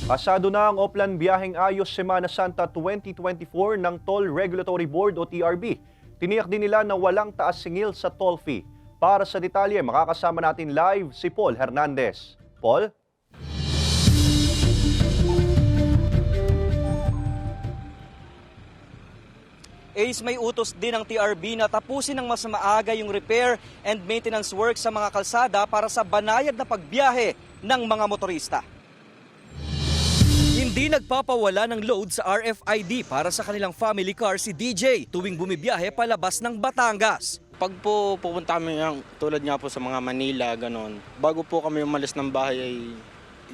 Pasado na ang Oplan Biyaheng Ayos Semana Santa 2024 ng Toll Regulatory Board o TRB. Tiniyak din nila na walang taas singil sa toll fee. Para sa detalye, makakasama natin live si Paul Hernandez. Paul? Ace, may utos din ng TRB na tapusin ng mas maaga yung repair and maintenance work sa mga kalsada para sa banayad na pagbiyahe ng mga motorista. Hindi nagpapawala ng load sa RFID para sa kanilang family car si DJ tuwing bumibiyahe palabas ng Batangas. Pag po pupunta kami tulad nga po sa mga Manila, ganon, bago po kami umalis ng bahay ay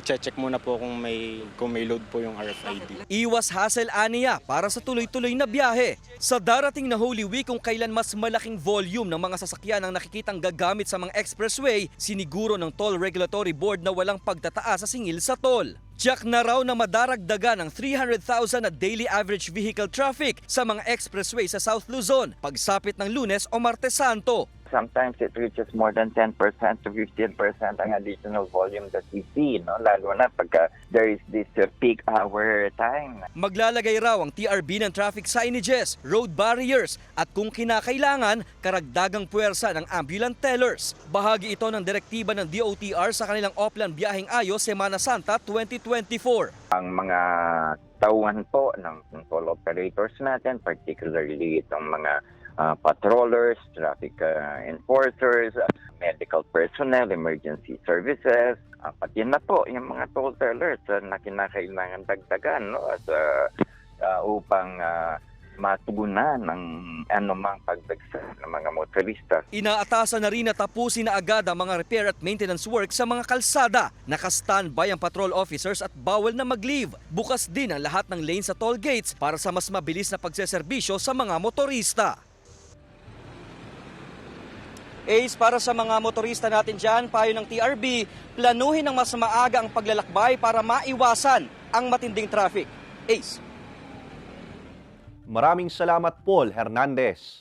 i-check muna po kung may load po yung RFID. Iwas hassle aniya para sa tuloy-tuloy na biyahe. Sa darating na Holy Week kung kailan mas malaking volume ng mga sasakyan ang nakikitang gagamit sa mga expressway, siniguro ng Toll Regulatory Board na walang pagtataas sa singil sa toll. Tiyak na raw na madaragdagan ng 300,000 na daily average vehicle traffic sa mga expressway sa South Luzon pagsapit ng Lunes o Martes Santo. Sometimes it reaches more than 10% to 15% ang additional volume that we see, no? Lalo na pagka there is this peak hour time. Maglalagay raw ang TRB ng traffic signages, road barriers at kung kinakailangan, karagdagang puwersa ng ambulant tellers. Bahagi ito ng direktiba ng DOTR sa kanilang Oplan Biyaheng Ayos Semana Santa 2024. Ang mga tauhan po ng toll operators natin, particularly itong mga patrollers, traffic enforcers, medical personnel, emergency services, pati na po yung mga toll tellers na kinakailangan dagdagan, no, upang matugunan ng anumang pagdagsa ng mga motorista. Inaatasan na rin na tapusin na agad ang mga repair at maintenance work sa mga kalsada. Naka-standby ang patrol officers at bawal na mag-leave. Bukas din ang lahat ng lane sa toll gates para sa mas mabilis na pagseserbisyo sa mga motorista. Ace, para sa mga motorista natin dyan, payo ng TRB, planuhin ng mas maaga ang paglalakbay para maiwasan ang matinding traffic. Ace. Maraming salamat, Paul Hernandez.